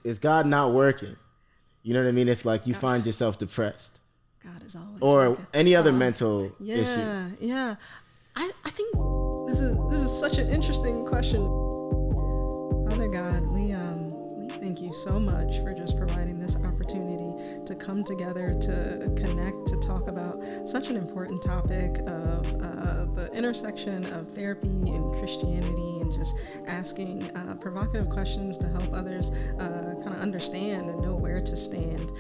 Is God not working? You know what I mean? If like you find yourself depressed, God is always or working. any other mental issue. Yeah. I think this is such an interesting question. Father God, we thank you so much for just providing this opportunity to come together, to connect, to talk about such an important topic of the intersection of therapy and Christianity, and just asking provocative questions to help others kind of understand and know where to stand.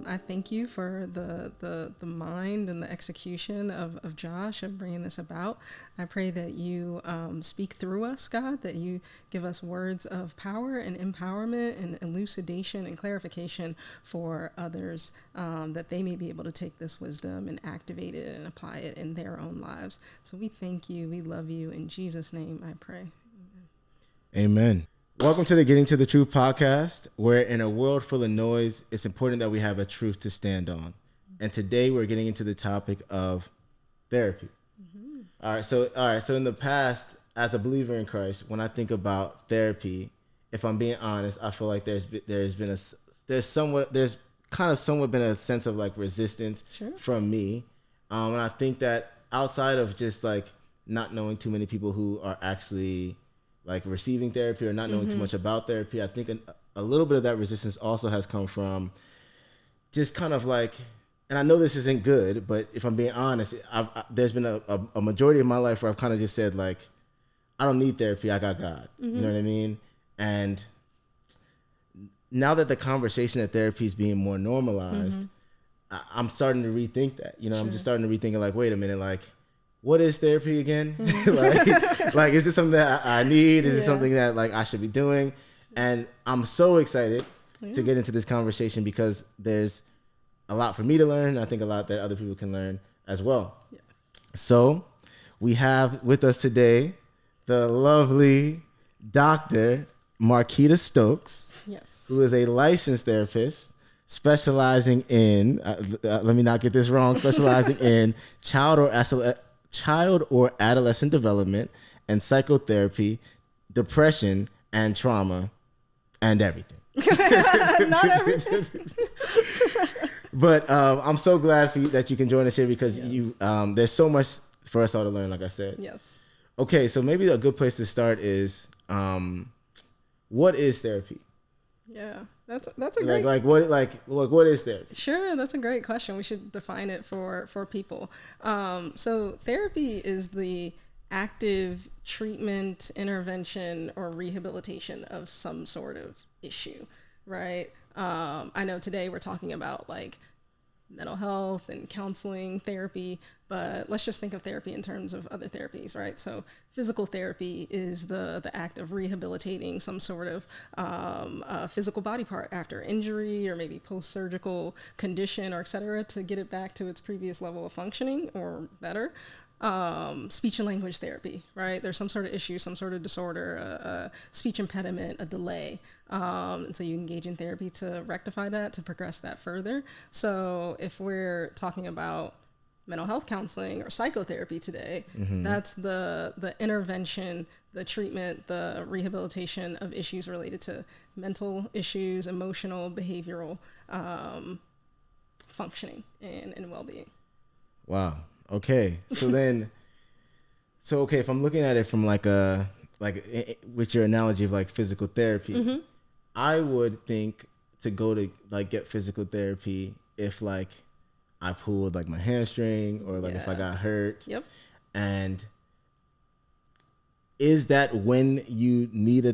I thank you for the mind and the execution of Josh and bringing this about. I pray that you speak through us, God, that you give us words of power and empowerment and elucidation and clarification for others, that they may be able to take this wisdom and activate it and apply it in their own lives. So we thank you. We love you. In Jesus' name I pray. Amen. Welcome to the Getting to the Truth podcast, where in a world full of noise, it's important that we have a truth to stand on. And today we're getting into the topic of therapy. Mm-hmm. All right. So in the past, as a believer in Christ, when I think about therapy, if I'm being honest, I feel like there's somewhat been a sense of like resistance from me. And I think that outside of just like not knowing too many people who are actually like receiving therapy or not knowing too much about therapy, I think a little bit of that resistance also has come from just kind of like, and I know this isn't good, but if I'm being honest, there's been a majority of my life where I've kind of just said like, I don't need therapy, I got God. Mm-hmm. You know what I mean? And now that the conversation of therapy is being more normalized, I'm starting to rethink that. You know, I'm just starting to rethink it like, wait a minute, like, what is therapy again? like, is this something that I need? Is it something that like I should be doing? And I'm so excited to get into this conversation because there's a lot for me to learn. I think a lot that other people can learn as well. Yes. So we have with us today the lovely Dr. Marquita Stokes, who is a licensed therapist specializing in, let me not get this wrong, specializing in child or adolescent development and psychotherapy, depression and trauma, and everything. Not everything. But I'm so glad for you that you can join us here because you there's so much for us all to learn, like I said. Yes. Okay, so maybe a good place to start is what is therapy? Yeah, that's a great what is therapy? Sure, that's a great question. We should define it for people. So therapy is the active treatment, intervention, or rehabilitation of some sort of issue, right? I know today we're talking about like mental health and counseling therapy, but let's just think of therapy in terms of other therapies, right? So physical therapy is the act of rehabilitating some sort of physical body part after injury or maybe post-surgical condition or et cetera to get it back to its previous level of functioning or better. Speech and language therapy, right? There's some sort of issue, some sort of disorder, a speech impediment, a delay. And so you engage in therapy to rectify that, to progress that further. So if we're talking about mental health counseling or psychotherapy today, that's the intervention, the treatment, the rehabilitation of issues related to mental issues, emotional, behavioral functioning and well-being. Wow. Okay. So then, if I'm looking at it from with your analogy of like physical therapy, I would think to go to like get physical therapy if like I pulled like my hamstring or like if I got hurt. Yep. And is that when you need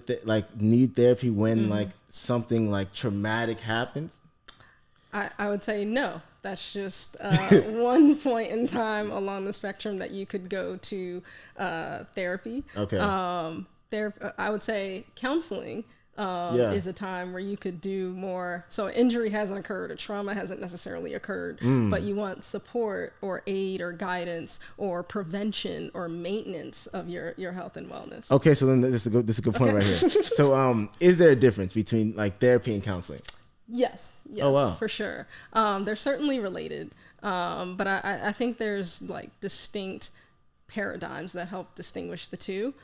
need therapy when like something like traumatic happens? I would say no. That's just one point in time along the spectrum that you could go to therapy. Okay. I would say counseling is a time where you could do more. So an injury hasn't occurred, a trauma hasn't necessarily occurred, but you want support or aid or guidance or prevention or maintenance of your health and wellness. Okay, so then this is a good point right here. So is there a difference between like therapy and counseling? Yes, oh, wow. For sure. They're certainly related, but I think there's like distinct paradigms that help distinguish the two.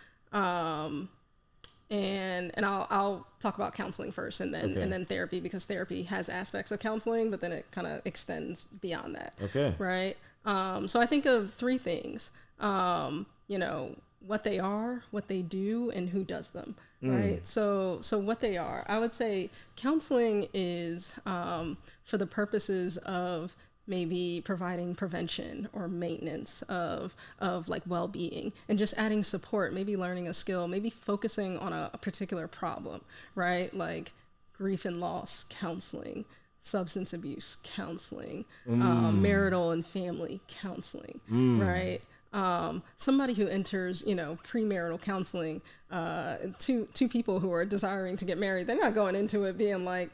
and I'll talk about counseling first, and then therapy, because therapy has aspects of counseling, but then it kind of extends beyond that. Okay. Right. So I think of three things. You know, what they are, what they do, and who does them. Right. So what they are, I would say counseling is for the purposes of maybe providing prevention or maintenance of like well-being, and just adding support, maybe learning a skill, maybe focusing on a particular problem, right? Like grief and loss counseling, substance abuse counseling, marital and family counseling, right? Somebody who enters, you know, premarital counseling, two people who are desiring to get married, they're not going into it being like,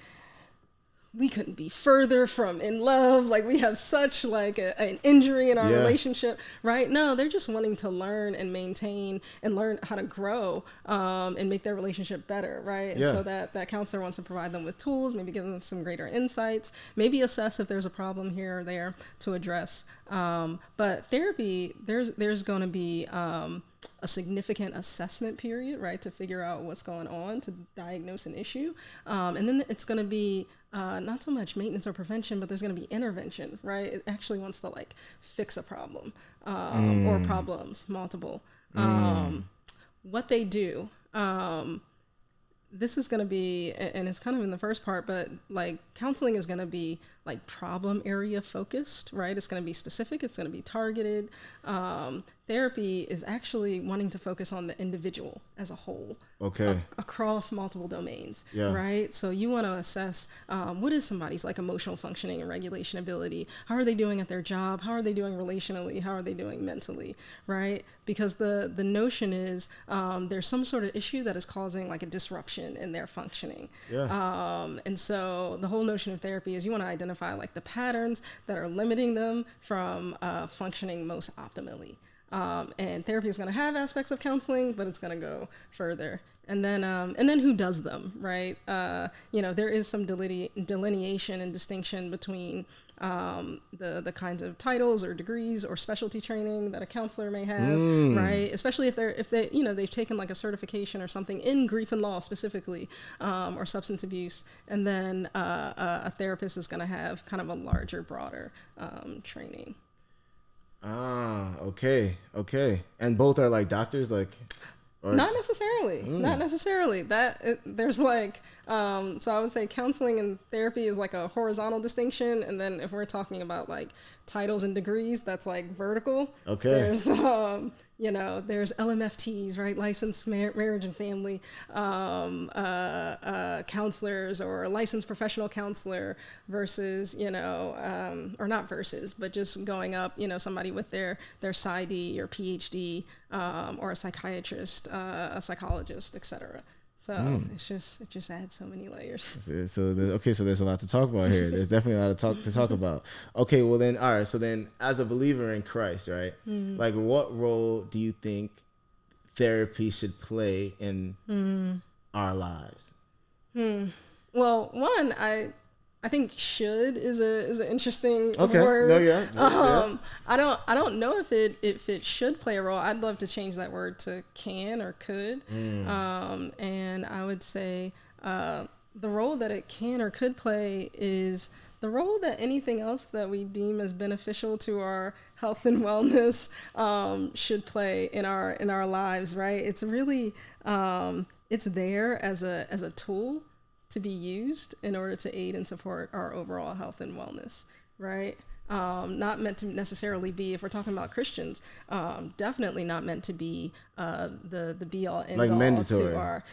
we couldn't be further from in love. Like, we have such like an injury in our relationship, right? No, they're just wanting to learn and maintain and learn how to grow, and make their relationship better, right? And so that counselor wants to provide them with tools, maybe give them some greater insights, maybe assess if there's a problem here or there to address. But therapy, there's going to be a significant assessment period, right, to figure out what's going on, to diagnose an issue, and then it's going to be not so much maintenance or prevention, but there's going to be intervention, right? It actually wants to like fix a problem, or problems, multiple. What they do, this is going to be, and it's kind of in the first part, but like counseling is going to be like problem area focused, right? It's going to be specific. It's going to be targeted. Therapy is actually wanting to focus on the individual as a whole. Okay. Across multiple domains, right? So you want to assess what is somebody's like emotional functioning and regulation ability. How are they doing at their job? How are they doing relationally? How are they doing mentally, right? Because the notion is there's some sort of issue that is causing like a disruption in their functioning. And so the whole notion of therapy is you want to identify like the patterns that are limiting them from functioning most optimally. And therapy is going to have aspects of counseling, but it's going to go further. And then who does them, right? You know, there is some delineation and distinction between the kinds of titles or degrees or specialty training that a counselor may have, right? Especially if they you know, they've taken like a certification or something in grief and loss specifically, or substance abuse, and then a therapist is going to have kind of a larger, broader training. Okay. And both are like doctors, like, or not necessarily. There's like, so I would say counseling and therapy is like a horizontal distinction, and then if we're talking about like titles and degrees, that's like vertical. Okay. There's you know, there's LMFTs, right? Licensed marriage and family counselors, or a licensed professional counselor versus, you know, or not versus, but just going up, you know, somebody with their PsyD or PhD, or a psychiatrist, a psychologist, etc. So it just adds so many layers. So there's a lot to talk about here. There's definitely a lot to talk about. Okay, well then, all right. So then, as a believer in Christ, right? Like, what role do you think therapy should play in our lives? Well, one, I think "should" is an interesting word. I don't know if it should play a role. I'd love to change that word to "can" or "could." And I would say the role that it can or could play is the role that anything else that we deem as beneficial to our health and wellness should play in our lives. Right? It's really it's there as a tool to be used in order to aid and support our overall health and wellness, right? Not meant to necessarily be, if we're talking about Christians, definitely not meant to be the be all end all mandatory. To our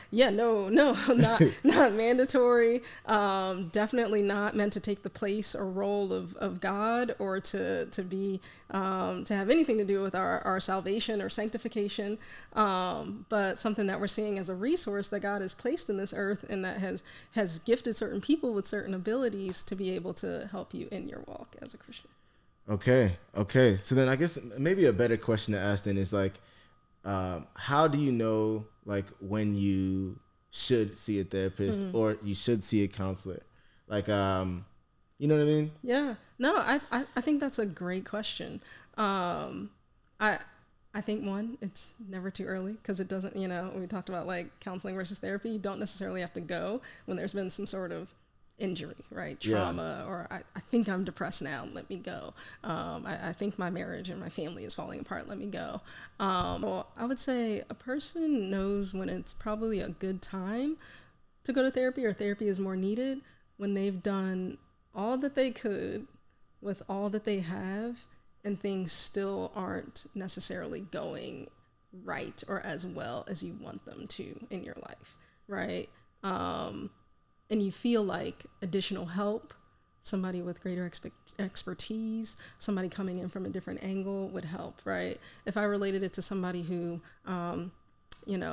not mandatory. Definitely not meant to take the place or role of God, or to be to have anything to do with our salvation or sanctification, but something that we're seeing as a resource that God has placed in this earth, and that has gifted certain people with certain abilities to be able to help you in your walk as a Christian. Okay. So then I guess maybe a better question to ask then is like, how do you know like when you should see a therapist or you should see a counselor? Like, you know what I mean? Yeah. No, I think that's a great question. I I think it's never too early, because it doesn't, we talked about like counseling versus therapy. You don't necessarily have to go when there's been some sort of injury, right? Trauma, or I think I'm depressed now, let me go. I think my marriage and my family is falling apart, let me go. Well, I would say a person knows when it's probably a good time to go to therapy, or therapy is more needed, when they've done all that they could with all that they have, and things still aren't necessarily going right or as well as you want them to in your life, right? And you feel like additional help, somebody with greater expertise, somebody coming in from a different angle would help, right? If I related it to somebody who,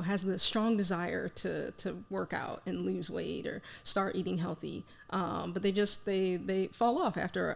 has the strong desire to work out and lose weight or start eating healthy, but they fall off after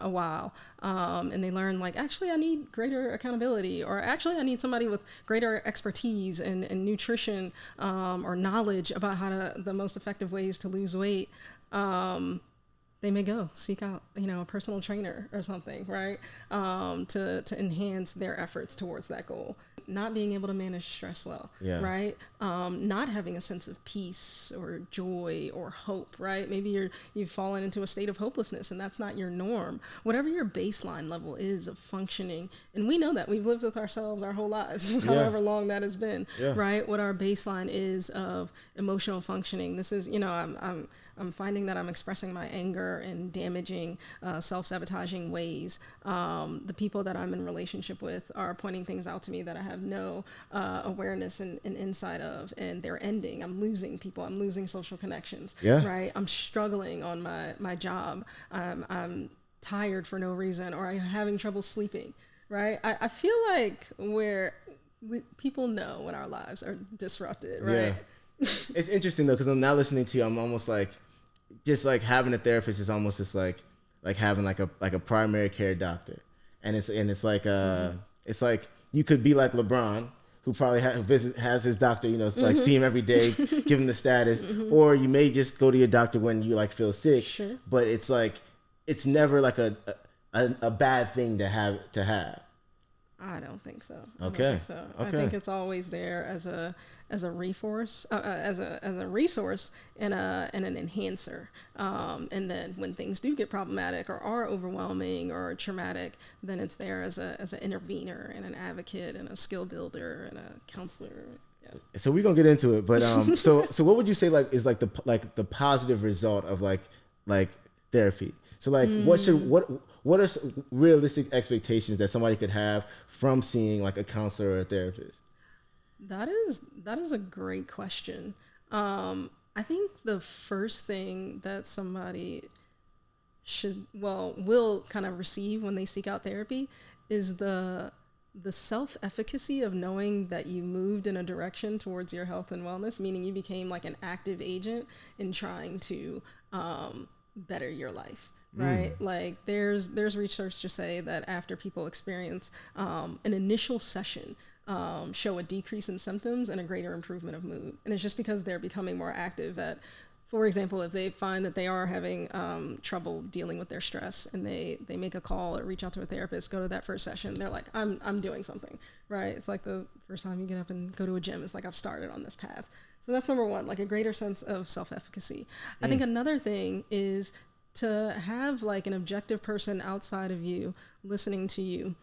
a while, and they learn, like, actually I need greater accountability, or actually I need somebody with greater expertise and nutrition, or knowledge about the most effective ways to lose weight. They may go seek out, a personal trainer or something, right? To enhance their efforts towards that goal. Not being able to manage stress well, right? Not having a sense of peace or joy or hope, right? Maybe you've fallen into a state of hopelessness, and that's not your norm. Whatever your baseline level is of functioning, and we know that we've lived with ourselves our whole lives, however long that has been, right? What our baseline is of emotional functioning. This is, I'm finding that I'm expressing my anger in damaging, self-sabotaging ways. The people that I'm in relationship with are pointing things out to me that I have no awareness and insight of, and they're ending. I'm losing people. I'm losing social connections, right? I'm struggling on my job. I'm tired for no reason, or I'm having trouble sleeping, right? I feel like people know when our lives are disrupted, right? Yeah. It's interesting though, because I'm now listening to you, I'm almost like, just like having a therapist is almost just like having like a primary care doctor, and it's like it's like you could be like LeBron, who probably has his doctor, like see him every day, give him the status, or you may just go to your doctor when you like feel sick, but it's like it's never like a bad thing to have. I don't think so. Okay. I think it's always there as a resource, as a resource and an enhancer. And then when things do get problematic or are overwhelming or traumatic, then it's there as an intervener and an advocate and a skill builder and a counselor. Yeah. So we're gonna get into it, but so what would you say is the positive result of like therapy? So like what are some realistic expectations that somebody could have from seeing like a counselor or a therapist? That is a great question. I think the first thing that somebody will kind of receive when they seek out therapy is the self-efficacy of knowing that you moved in a direction towards your health and wellness, meaning you became like an active agent in trying to better your life. Right? Like there's research to say that after people experience an initial session, show a decrease in symptoms and a greater improvement of mood. And it's just because they're becoming more active at, for example, if they find that they are having trouble dealing with their stress, and they make a call or reach out to a therapist, go to that first session, they're like, I'm doing something, right? It's like the first time you get up and go to a gym, it's like, I've started on this path. So that's number one, like a greater sense of self-efficacy. I think another thing is to have like an objective person outside of you listening to you,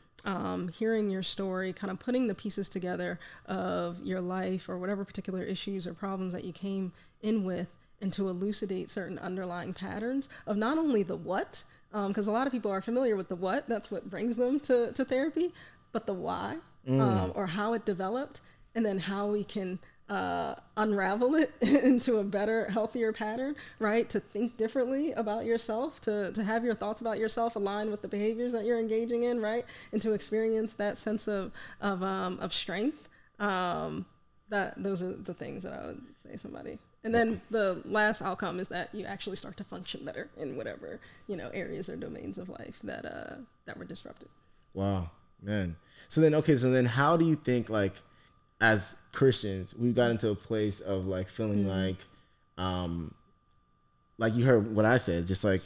hearing your story, kind of putting the pieces together of your life or whatever particular issues or problems that you came in with, and to elucidate certain underlying patterns of not only the what, because a lot of people are familiar with the what, that's what brings them to therapy, but the why, or how it developed, and then how we can unravel it into a better, healthier pattern, right? To think differently about yoose,lf, to have your thoughts about yourself align with the behaviors that you're engaging in, right? And to experience that sense of strength. That those are the things that I would say to somebody. And then the last outcome is that you actually start to function better in whatever, areas or domains of life that were disrupted. Wow, man. So then how do you think, like, as Christians, we got into a place of like feeling like you heard what I said, just like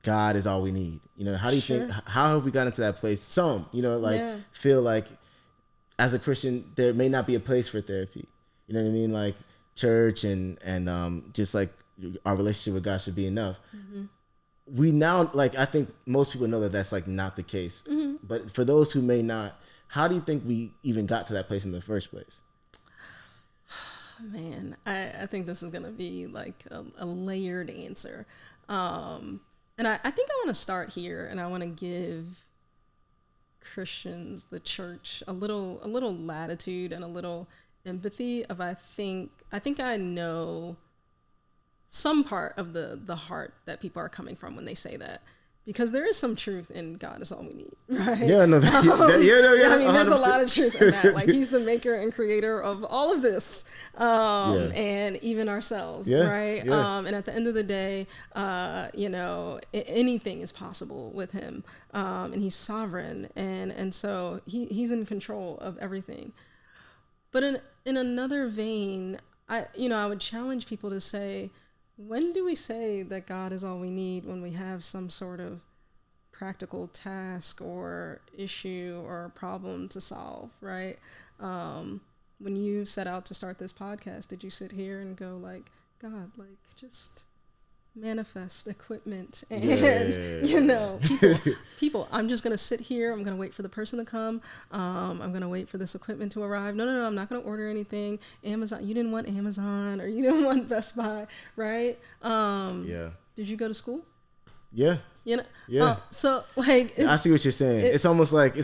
God is all we need. How do you think, how have we got into that place? Feel like as a Christian, there may not be a place for therapy. You know what I mean? Like church and just like our relationship with God should be enough. Mm-hmm. We now, like, I think most people know that that's like not the case. Mm-hmm. But for those who may not, how do you think we even got to that place in the first place? Man, I think this is going to be like a layered answer. And I think I want to start here, and I want to give Christians, the church, a little latitude and a little empathy of I think I know some part of the heart that people are coming from when they say that, because there is some truth in God is all we need, right? Yeah, no, yeah. I mean, there's a lot of truth in that. Like, he's the maker and creator of all of this, and even ourselves, right? Yeah. And at the end of the day, anything is possible with him, and he's sovereign, and so he's in control of everything. But in another vein, I would challenge people to say, when do we say that God is all we need when we have some sort of practical task or issue or problem to solve, right? When you set out to start this podcast, did you sit here and go like, God, like, just manifest equipment and people, I'm just gonna sit here, I'm gonna wait for the person to come, I'm gonna wait for this equipment to arrive. No, I'm not gonna order anything. Amazon, you didn't want Amazon, or you didn't want Best Buy, right? Did you go to school? So like, I see what you're saying. It's almost like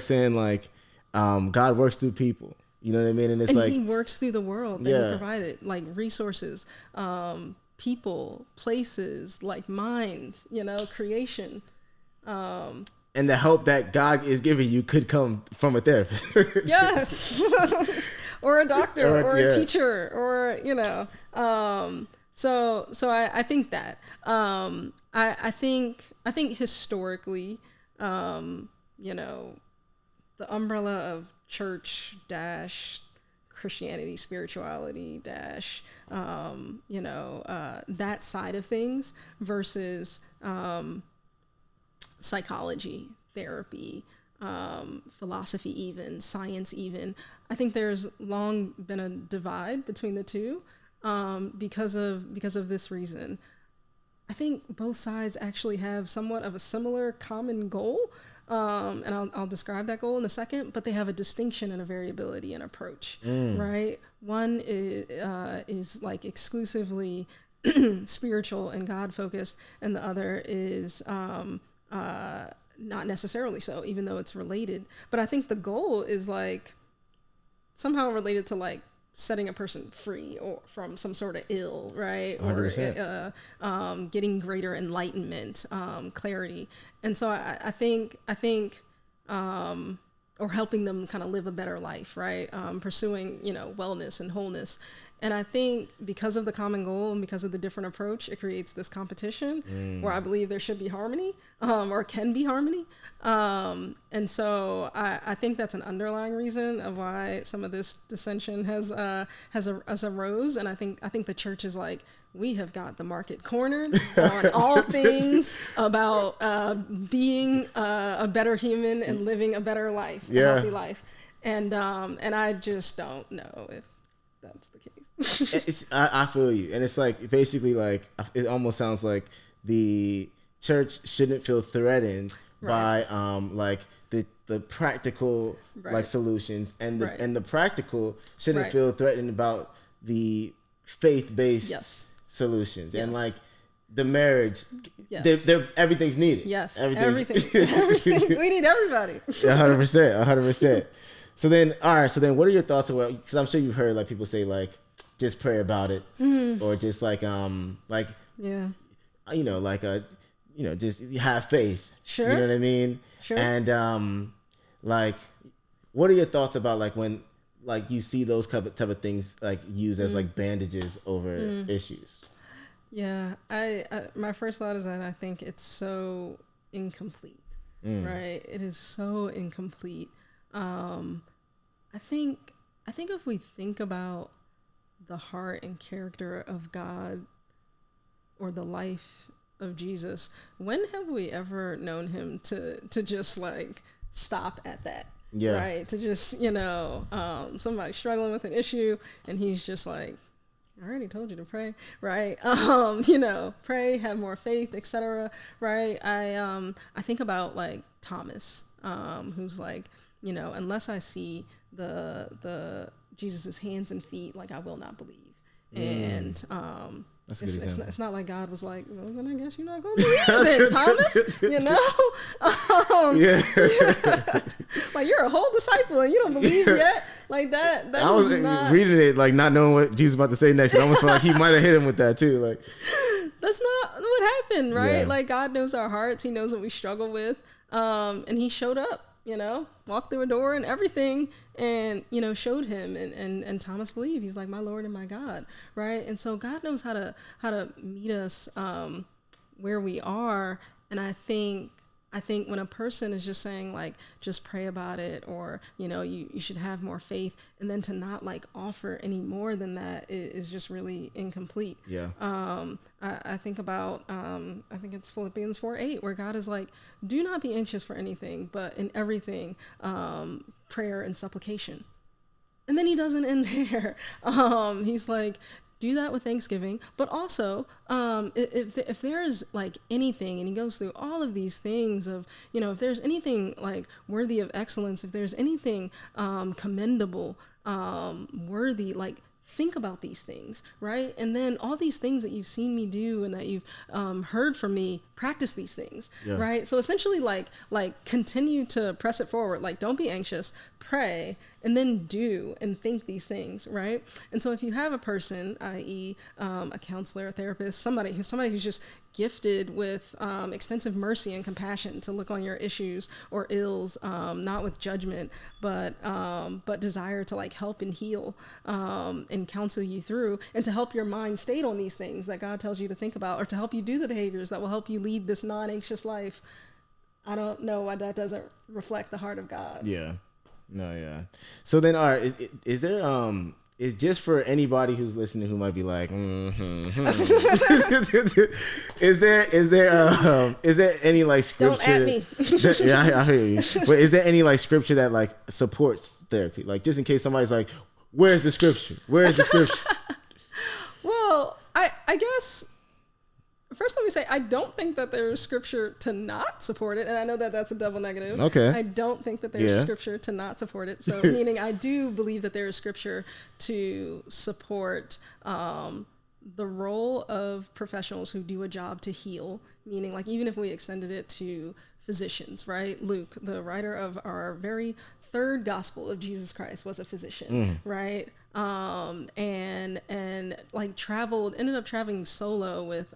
saying like, God works through people, you know what I mean? And it's like, he works through the world that he provided, like resources, people, places, like minds, creation. And the help that God is giving you could come from a therapist. Yes. Or a doctor, or a teacher, or, so I think that, I think historically, the umbrella of church - Christianity, spirituality - that side of things versus psychology, therapy, philosophy, even science, even. I think there's long been a divide between the two, because of this reason. I think both sides actually have somewhat of a similar common goal. And I'll describe that goal in a second, but they have a distinction and a variability in approach, right? One is like exclusively spiritual and God focused, and the other is not necessarily so, even though it's related. But I think the goal is like somehow related to like setting a person free or from some sort of ill, right? 100%. Or getting greater enlightenment, clarity. And so I think, or helping them kind of live a better life, right? Pursuing, wellness and wholeness. And I think because of the common goal and because of the different approach, it creates this competition where I believe there should be harmony, or can be harmony. And so I think that's an underlying reason of why some of this dissension has arose. And I think the church is like, we have got the market cornered on all things about being a better human and living a better life, a healthy life. And I just don't know if that's the case. I feel you. And it's like, basically, like, it almost sounds like the church shouldn't feel threatened by like the practical like solutions, and the practical shouldn't feel threatened about the faith-based solutions. And like the marriage, they're everything's needed. Everything. We need everybody. 100%. So then what are your thoughts about, because I'm sure you've heard like people say like, just pray about it, or just like just have faith. Sure. You know what I mean? Sure. And like, what are your thoughts about like when like you see those type of things like used as like bandages over issues? Yeah, I my first thought is that I think it's so incomplete. Right? It is so incomplete. I think if we think about the heart and character of God or the life of Jesus, when have we ever known him to just like stop at that? Yeah. Right. To just, somebody struggling with an issue and he's just like, I already told you to pray, right? Pray, have more faith, etc. Right? I think about like Thomas, who's like, unless I see the Jesus's hands and feet, like I will not believe. And that's a good example. It's not like God was like, well, then I guess you're not going to believe then, Thomas. Like you're a whole disciple and you don't believe yet. Like that. I was reading it, like not knowing what Jesus was about to say next. I almost felt like he might have hit him with that too. Like that's not what happened, right? Yeah. Like God knows our hearts. He knows what we struggle with. And he showed up, walked through a door and everything and, showed him and Thomas believed. He's like, my Lord and my God. Right. And so God knows how to meet us, where we are. And I think when a person is just saying like, just pray about it, or, you should have more faith, and then to not like offer any more than that is just really incomplete. Yeah. I think about, I think it's Philippians 4:8, where God is like, do not be anxious for anything, but in everything, prayer and supplication. And then he doesn't end there. He's like, do that with thanksgiving, but also if there is like anything, and he goes through all of these things of, if there's anything like worthy of excellence, if there's anything commendable, worthy, like think about these things, right? And then all these things that you've seen me do and that you've heard from me, practice these things, right? So essentially like continue to press it forward. Like don't be anxious, pray, and then do and think these things, right? And so if you have a person, i.e. A counselor, a therapist, somebody who's just gifted with extensive mercy and compassion to look on your issues or ills, not with judgment, but desire to like help and heal and counsel you through, and to help your mind stay on these things that God tells you to think about, or to help you do the behaviors that will help you lead this non-anxious life. I don't know why that doesn't reflect the heart of God. Yeah. No, yeah. So then, all right, is there is just for anybody who's listening who might be like, is there any like scripture? Don't at me. Yeah, I hear you. But is there any like scripture that like supports therapy? Like just in case somebody's like, where's the scripture? Where's the scripture? Well, I guess. First, let me say, I don't think that there's scripture to not support it. And I know that that's a double negative. Okay. I don't think that there's scripture to not support it. So meaning I do believe that there is scripture to support the role of professionals who do a job to heal. Meaning like even if we extended it to physicians, right? Luke, the writer of our very third gospel of Jesus Christ, was a physician, right? And like ended up traveling solo with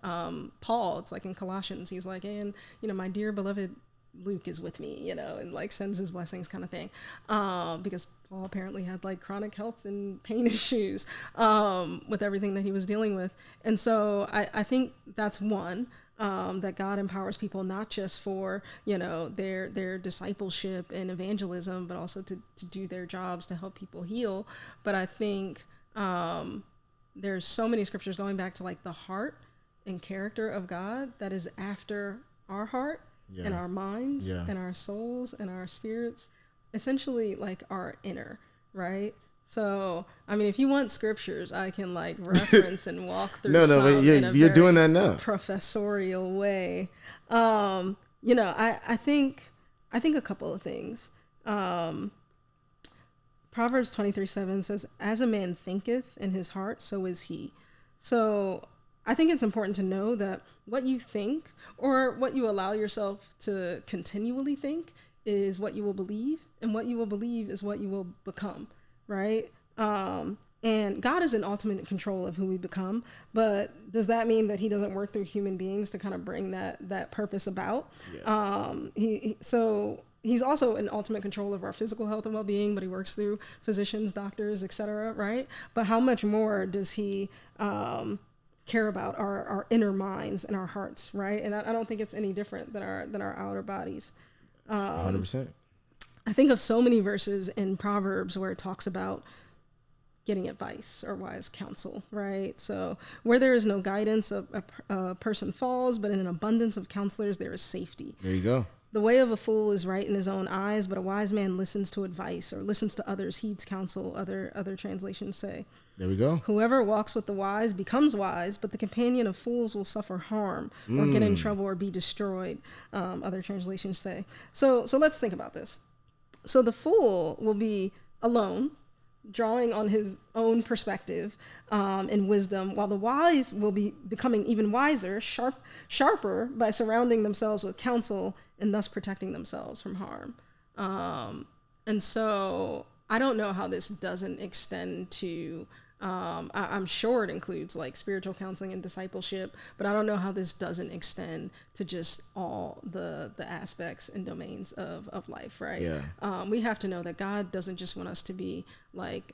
Paul. It's like in Colossians, he's like, and my dear beloved Luke is with me, and like sends his blessings kind of thing, because Paul apparently had like chronic health and pain issues with everything that he was dealing with. And so I think that's one. That God empowers people not just for, their discipleship and evangelism, but also to do their jobs to help people heal. But I think there's so many scriptures going back to like the heart and character of God that is after our heart and our minds and our souls and our spirits, essentially like our inner, right? So, I mean, if you want scriptures, I can like reference and walk through. No, but you're doing that now. Professorial way. I think a couple of things. Proverbs 23:7 says, "As a man thinketh in his heart, so is he." So I think it's important to know that what you think or what you allow yourself to continually think is what you will believe, and what you will believe is what you will become. Right? And God is in ultimate control of who we become, but does that mean that he doesn't work through human beings to kind of bring that purpose about? So he's also in ultimate control of our physical health and well-being, but he works through physicians, doctors, etc. Right? But how much more does he care about our inner minds and our hearts? Right? And I don't think it's any different than our outer bodies. 100%. I think of so many verses in Proverbs where it talks about getting advice or wise counsel, right? So where there is no guidance, a person falls, but in an abundance of counselors, there is safety. There you go. The way of a fool is right in his own eyes, but a wise man listens to advice or listens to others, heeds counsel, other translations say. There we go. Whoever walks with the wise becomes wise, but the companion of fools will suffer harm or get in trouble or be destroyed, other translations say. So let's think about this. So the fool will be alone, drawing on his own perspective and wisdom, while the wise will be becoming even wiser, sharper by surrounding themselves with counsel and thus protecting themselves from harm. And so I don't know how this doesn't extend to, I'm sure it includes like spiritual counseling and discipleship, but I don't know how this doesn't extend to just all the aspects and domains of life, right? Yeah. We have to know that God doesn't just want us to be like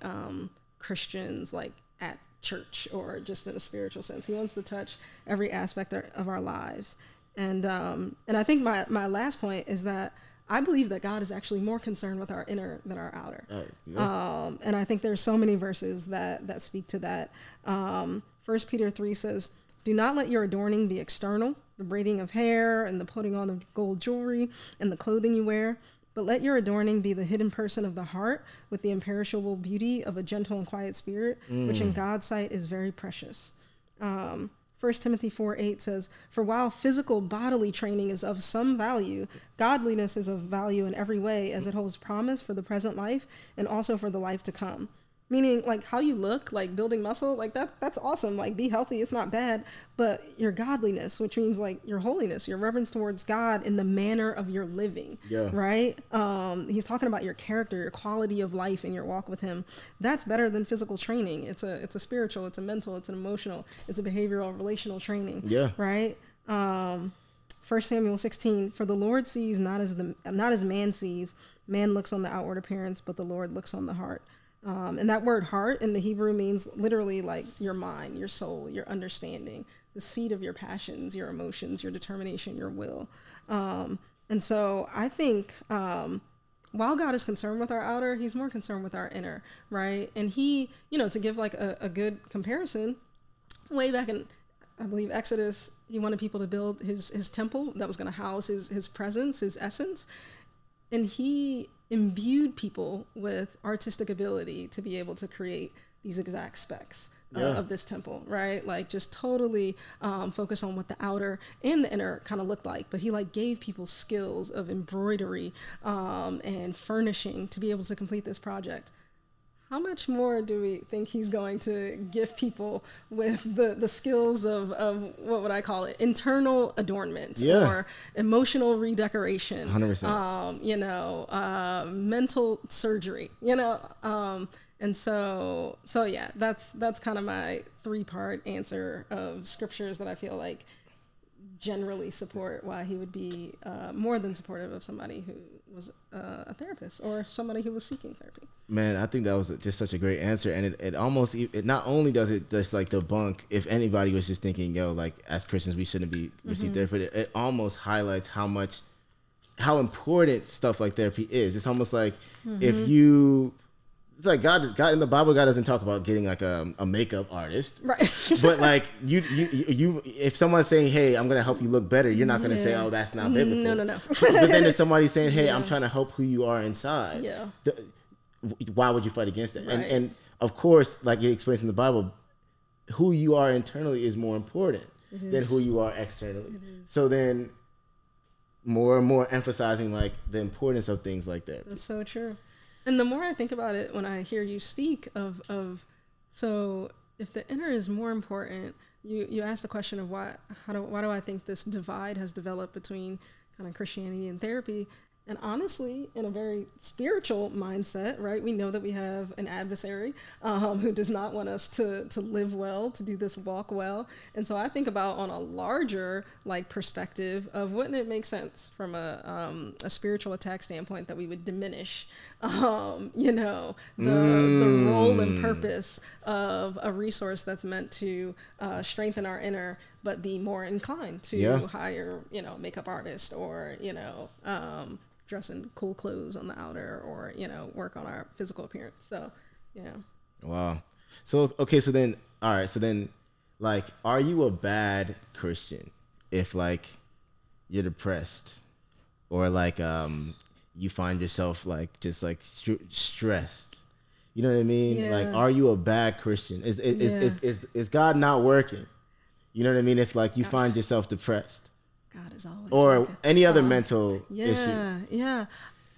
Christians, like at church or just in a spiritual sense. He wants to touch every aspect of our lives. And I think my last point is that I believe that God is actually more concerned with our inner than our outer. Yeah. And I think there's so many verses that speak to that. 1 Peter 3 says, "Do not let your adorning be external, the braiding of hair and the putting on of gold jewelry and the clothing you wear, but let your adorning be the hidden person of the heart with the imperishable beauty of a gentle and quiet spirit, which in God's sight is very precious." 1 Timothy 4:8 says, "For while physical bodily training is of some value, godliness is of value in every way, as it holds promise for the present life and also for the life to come." Meaning, like, how you look, like building muscle, like that's awesome. Like, be healthy, it's not bad. But your godliness, which means like your holiness, your reverence towards God in the manner of your living, right? He's talking about your character, your quality of life, and your walk with Him. That's better than physical training. It's a spiritual, it's a mental, it's an emotional, it's a behavioral, relational training. Right. 1 Samuel 16, "For the Lord sees not as man sees. Man looks on the outward appearance, but the Lord looks on the heart." And that word heart in the Hebrew means literally like your mind, your soul, your understanding, the seat of your passions, your emotions, your determination, your will. And so I think while God is concerned with our outer, He's more concerned with our inner, right? And He, to give like a good comparison, way back in, I believe, Exodus, He wanted people to build his temple that was going to house his presence, His essence. And He imbued people with artistic ability to be able to create these exact specs of this temple, right? Like just totally focus on what the outer and the inner kind of looked like. But He like gave people skills of embroidery and furnishing to be able to complete this project. How much more do we think He's going to give people with the skills of what would I call it? Internal adornment or emotional redecoration, 100%. Mental surgery, and so yeah, that's kind of my 3-part answer of scriptures that I feel like generally support why He would be more than supportive of somebody who was a therapist or somebody who was seeking therapy. Man, I think that was just such a great answer, and it almost, it not only does it just like debunk if anybody was just thinking, like as Christians we shouldn't be receive therapy, it almost highlights how important stuff like therapy is. It's almost like if you, it's like God in the Bible, God doesn't talk about getting like a makeup artist, right? But like you, if someone's saying, "Hey, I'm gonna help you look better," you're not gonna say, "Oh, that's not biblical." No. But then if somebody's saying, "Hey, I'm trying to help who you are inside," why would you fight against it? Right. And of course, like it explains in the Bible, who you are internally is more important than who you are externally. So then, more and more emphasizing like the importance of things like that. That's so true. And the more I think about it, when I hear you speak so if the inner is more important, you ask the question of why do I think this divide has developed between kind of Christianity and therapy? And honestly, in a very spiritual mindset, right? We know that we have an adversary who does not want us to live well, to do this walk well. And so I think about on a larger like perspective of wouldn't it make sense from a spiritual attack standpoint that we would diminish, the role and purpose of a resource that's meant to strengthen our inner, but be more inclined to hire, makeup artist or, dress in cool clothes on the outer or, work on our physical appearance. So, Wow. So, okay. So then, all right. So then like, are you a bad Christian if like you're depressed or like you find yourself like just like stressed. You know what I mean? Yeah. Like, are you a bad Christian? Is God not working? You know what I mean? If like you find yourself depressed, God is always or working. any other mental issue. Yeah.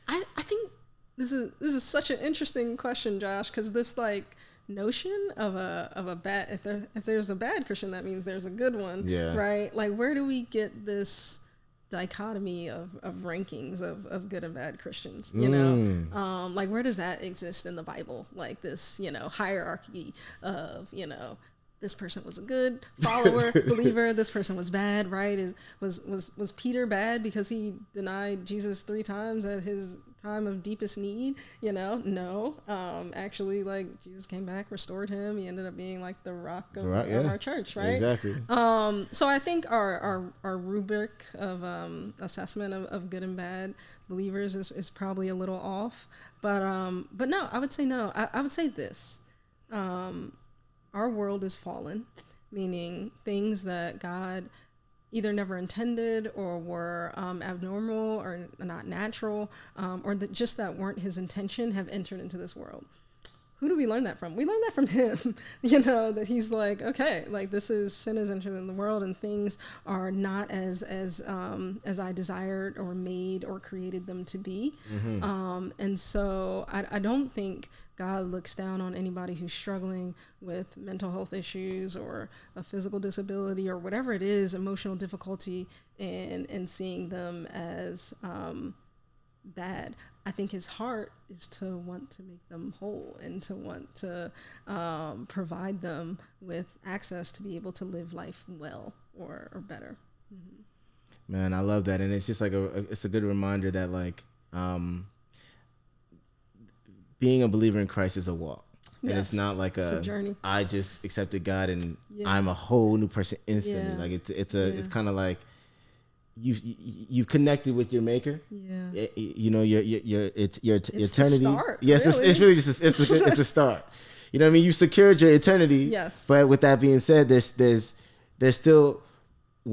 I think this is such an interesting question, Josh, because this like notion of a bad, if there's a bad Christian, that means there's a good one. Yeah. Right? Like, where do we get this dichotomy of rankings of good and bad Christians, you know? Like, where does that exist in the Bible? Like this, you know, hierarchy of, you know, this person was a good follower, believer, this person was bad, right? Was Peter bad because he denied Jesus 3 times at his time of deepest need? You know, no. Actually, like, Jesus came back, restored him. He ended up being like the rock of our church, right? Exactly. So I think our rubric of assessment of good and bad believers is probably a little off. But no, I would say no. I would say this. Our world is fallen, meaning things that God either never intended or were abnormal or not natural, or that just that weren't his intention, have entered into this world. Who do we learn that from? We learn that from him, you know, that he's like, okay, like sin has entered in the world and things are not as I desired or made or created them to be. And so I don't think God looks down on anybody who's struggling with mental health issues or a physical disability or whatever it is, emotional difficulty, and seeing them as bad. I think his heart is to want to make them whole and to want to provide them with access to be able to live life well or better. Man, I love that. And it's just like it's a good reminder that like being a believer in Christ is a walk. Yes. And it's not like it's a journey. I just accepted God and I'm a whole new person instantly. Yeah. Like it's kind of like you've connected with your maker. Yeah. You know, your eternity. Start, yes, really. It's really just it's a start. You know what I mean? You secured your eternity. Yes. But with that being said, there's still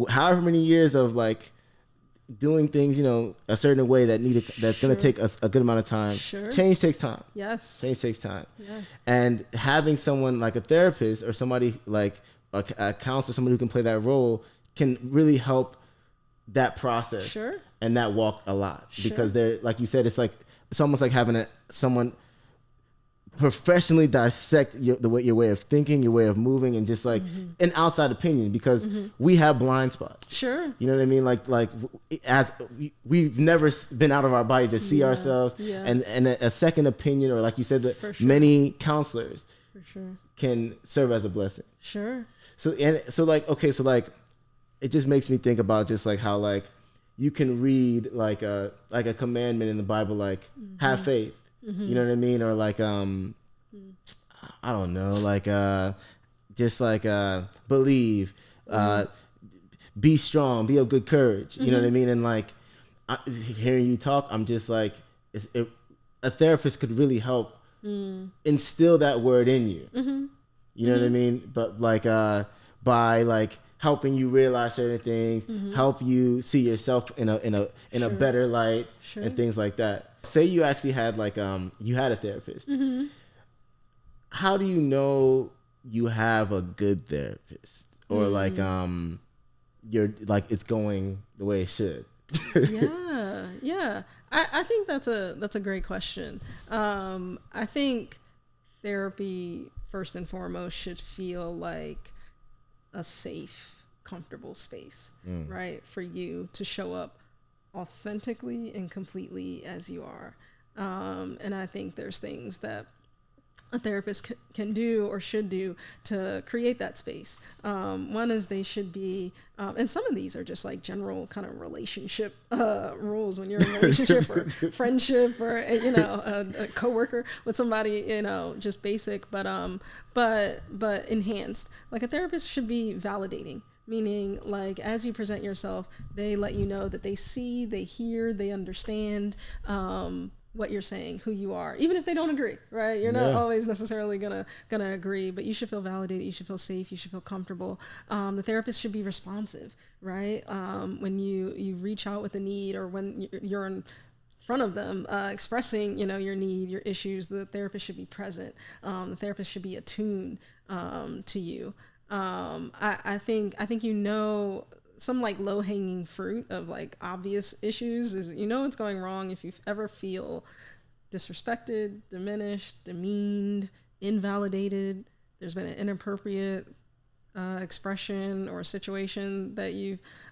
however many years of like doing things, you know, a certain way that's going to take a good amount of time. Sure. Change takes time. Yes. Change takes time. Yes. And having someone like a therapist or somebody like a counselor, somebody who can play that role, can really help that process. Sure. And that walk a lot. Sure. Because they're, like you said, it's almost like having someone professionally dissect your way of thinking, your way of moving, and just like an outside opinion, because we have blind spots. Sure. You know what I mean? Like as we've never been out of our body to see ourselves, and a second opinion, or like you said, that many counselors can serve as a blessing. Sure. So it just makes me think about just like how like you can read like a commandment in the Bible, like have faith. You know what I mean? Or like, I don't know, like, just like, believe, be strong, be of good courage. You know what I mean? And like, hearing you talk, I'm just like, a therapist could really help instill that word in you. You know what I mean? But like, by like helping you realize certain things, help you see yourself in a better light, and things like that. Say you actually had like you had a therapist. How do you know you have a good therapist, or like you're like it's going the way it should? Yeah. I think that's a great question. I think therapy first and foremost should feel like a safe, comfortable space, right, for you to show up authentically and completely as you are. And I think there's things that a therapist can do or should do to create that space. One is they should be, and some of these are just like general kind of relationship rules when you're in a relationship or friendship, or you know, a coworker with somebody, you know, just basic, but enhanced. Like a therapist should be validating. Meaning, like, as you present yourself, they let you know that they see, they hear, they understand, what you're saying, who you are, even if they don't agree, right? You're not always necessarily gonna agree, but you should feel validated, you should feel safe, you should feel comfortable. The therapist should be responsive, right? When you reach out with a need, or when you're in front of them expressing, your need, your issues, the therapist should be present. The therapist should be attuned to you. I think some like low hanging fruit of like obvious issues is, what's going wrong if you ever feel disrespected, diminished, demeaned, invalidated. There's been an inappropriate expression or situation that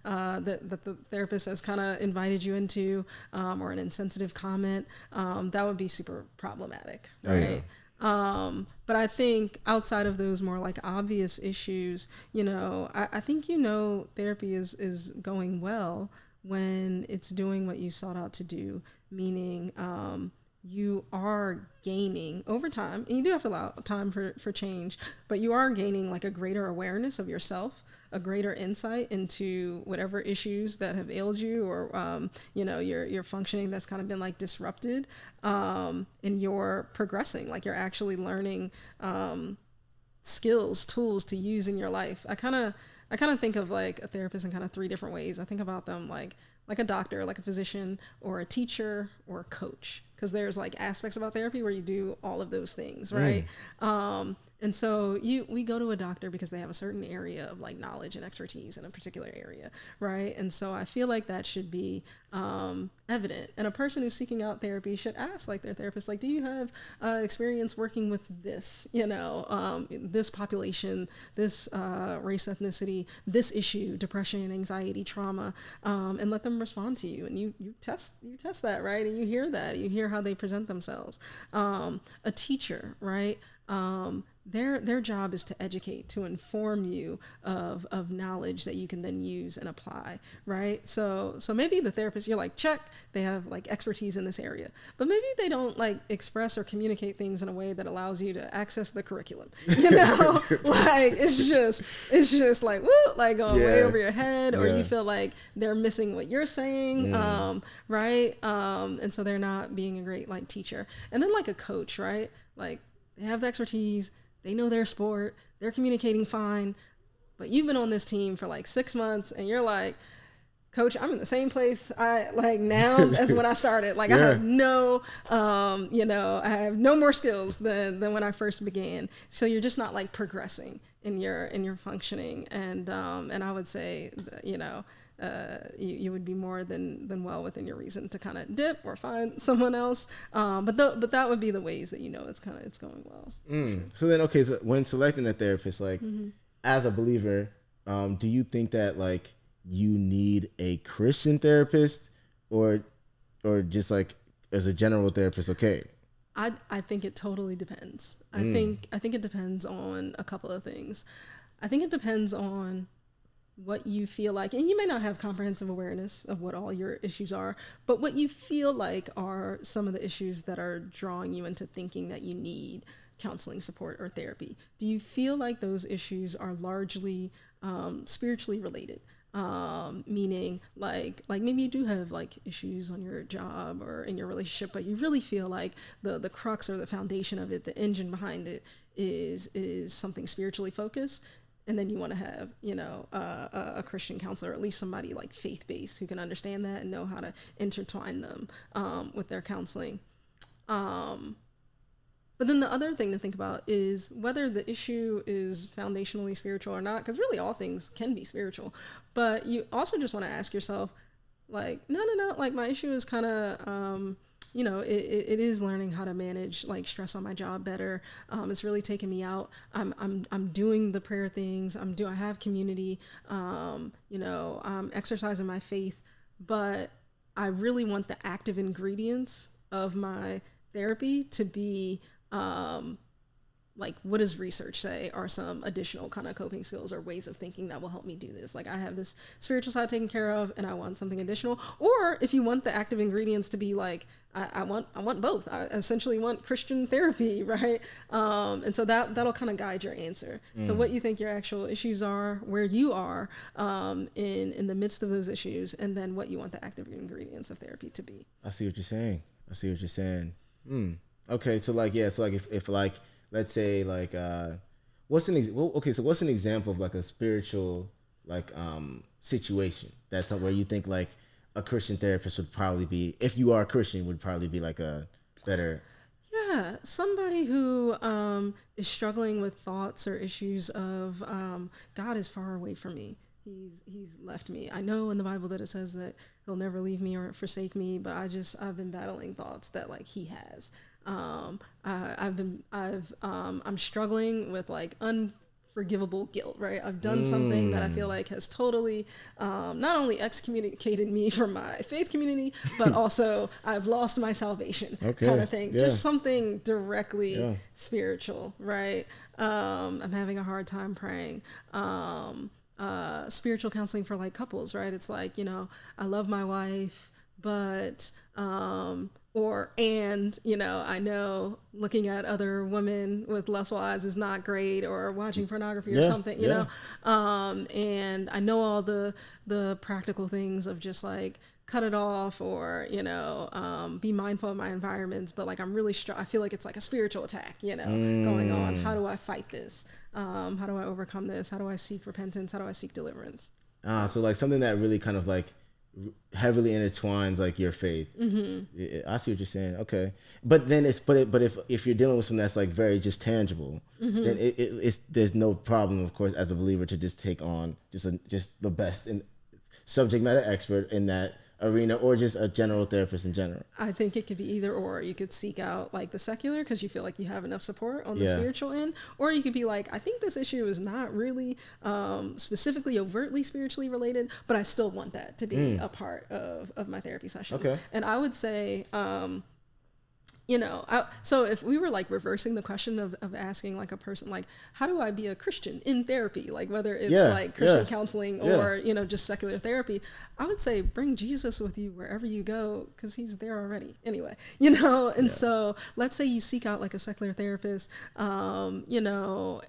that the therapist has kind of invited you into, or an insensitive comment, that would be super problematic, right? But I think outside of those more like obvious issues, I think, therapy is going well when it's doing what you sought out to do, meaning you are gaining over time, and you do have to allow time for change, but you are gaining like a greater awareness of yourself, a greater insight into whatever issues that have ailed you, or your functioning that's kind of been like disrupted, and you're progressing, like you're actually learning skills, tools to use in your life. I kind of think of like a therapist in kind of three different ways. I think about them like a doctor, like a physician, or a teacher, or a coach, because there's like aspects about therapy where you do all of those things, right? And so we go to a doctor because they have a certain area of like knowledge and expertise in a particular area, right? And so I feel like that should be evident. And a person who's seeking out therapy should ask like their therapist, like, do you have experience working with this, this population, this race, ethnicity, this issue, depression, anxiety, trauma, and let them respond to you. And you test that, right? And you hear how they present themselves. A teacher, right? Their job is to educate, to inform you of knowledge that you can then use and apply, right? So maybe the therapist, you're like, check, they have like expertise in this area, but maybe they don't like express or communicate things in a way that allows you to access the curriculum, like it's just like, woo, like going way over your head, or you feel like they're missing what you're saying, right? And so they're not being a great like teacher. And then like a coach, right? Like they have the expertise, they know their sport, they're communicating fine, but you've been on this team for like 6 months and you're like, coach, I'm in the same place I like now as when I started. Like I have no, I have no more skills than when I first began. So you're just not like progressing in your functioning. And I would say, you would be more than well within your reason to kind of dip or find someone else. But that would be the ways that it's going well. So then, okay, so when selecting a therapist, like as a believer, do you think that like you need a Christian therapist, or just like as a general therapist? Okay. I think it totally depends. I think it depends on a couple of things. I think it depends on what you feel like, and you may not have comprehensive awareness of what all your issues are, but what you feel like are some of the issues that are drawing you into thinking that you need counseling support or therapy. Do you feel like those issues are largely spiritually related? Meaning like maybe you do have like issues on your job or in your relationship, but you really feel like the crux or the foundation of it, the engine behind it is something spiritually focused. And then you want to have, a Christian counselor, or at least somebody like faith-based who can understand that and know how to intertwine them with their counseling. But then the other thing to think about is whether the issue is foundationally spiritual or not, because really all things can be spiritual. But you also just want to ask yourself, like, no, like my issue is kind of, it is learning how to manage like stress on my job better. It's really taking me out. I'm doing the prayer things. I have community. I'm exercising my faith, but I really want the active ingredients of my therapy to be like, what does research say are some additional kind of coping skills or ways of thinking that will help me do this? Like I have this spiritual side taken care of and I want something additional. Or if you want the active ingredients to be like, I want both. I essentially want Christian therapy, right? And so that'll kind of guide your answer. So what you think your actual issues are, where you are in the midst of those issues, and then what you want the active ingredients of therapy to be. I see what you're saying. I see what you're saying. Okay, so like, yeah, so like if like, let's say like, what's an example of like a spiritual like situation that's where you think like a Christian therapist would probably be, if you are a Christian, would probably be like a better. Yeah, somebody who is struggling with thoughts or issues of God is far away from me. He's left me. I know in the Bible that it says that he'll never leave me or forsake me, but I've been battling thoughts that like he has. I'm struggling with like unforgivable guilt, right? I've done something that I feel like has totally not only excommunicated me from my faith community, but also I've lost my salvation, kind of thing. Yeah. Just something directly spiritual, right? I'm having a hard time praying. Spiritual counseling for like couples, right? It's like, you know, I love my wife, but you know, I know looking at other women with lustful eyes is not great, or watching pornography or something, you know, and I know all the practical things of just like cut it off, or, you know, be mindful of my environments, but like I'm really I feel like it's like a spiritual attack, you know, going on. How do I fight this? How do I overcome this? How do I seek repentance? How do I seek deliverance? So like something that really kind of like heavily intertwines like your faith. I see what you're saying. Okay, but then if you're dealing with something that's like very just tangible, then it's there's no problem, of course, as a believer to just take on just the best in subject matter expert in that arena, or just a general therapist in general. I think it could be either or. You could seek out like the secular because you feel like you have enough support on the spiritual end, or you could be like, I think this issue is not really specifically overtly spiritually related, but I still want that to be a part of my therapy sessions. Okay. And I would say you know, so if we were like reversing the question of asking like a person, like, how do I be a Christian in therapy? Like whether it's like Christian counseling or, you know, just secular therapy, I would say bring Jesus with you wherever you go, because he's there already anyway, you know? And so let's say you seek out like a secular therapist, you know,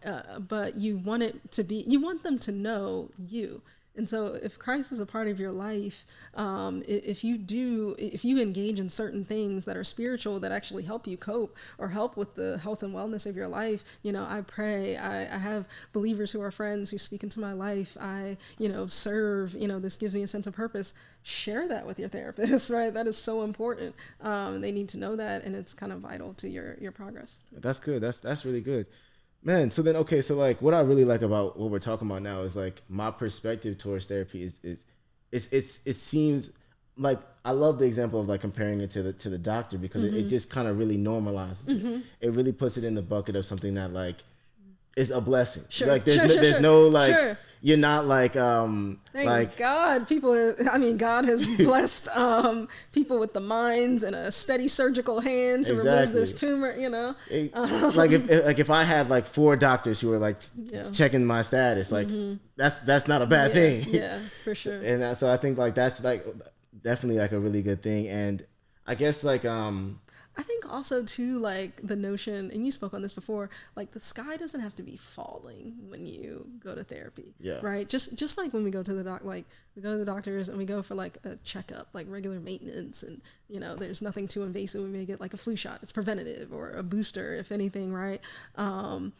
but you want them to know you. And so if Christ is a part of your life, if you engage in certain things that are spiritual that actually help you cope or help with the health and wellness of your life, you know, I pray, I have believers who are friends who speak into my life. I, you know, serve, you know, this gives me a sense of purpose. Share that with your therapist, right? That is so important. They need to know that, and it's kind of vital to your progress. That's good. That's really good. Man, so then, okay, so like what I really like about what we're talking about now is like my perspective towards therapy is it seems like, I love the example of like comparing it to the doctor, because it just kind of really normalizes it. It really puts it in the bucket of something that like is a blessing. Sure. Like there's no like you're not like Thank God God has blessed people with the minds and a steady surgical hand to remove this tumor, you know. Like if I had like 4 doctors who were like checking my status, like that's not a bad thing. Yeah, for sure. And so I think like that's like definitely like a really good thing. And I guess like I think also too, like the notion, and you spoke on this before, like the sky doesn't have to be falling when you go to therapy, right? Just like when we go to the we go to the doctors and we go for like a checkup, like regular maintenance, and you know, there's nothing too invasive. We may get like a flu shot, it's preventative, or a booster, if anything, right? And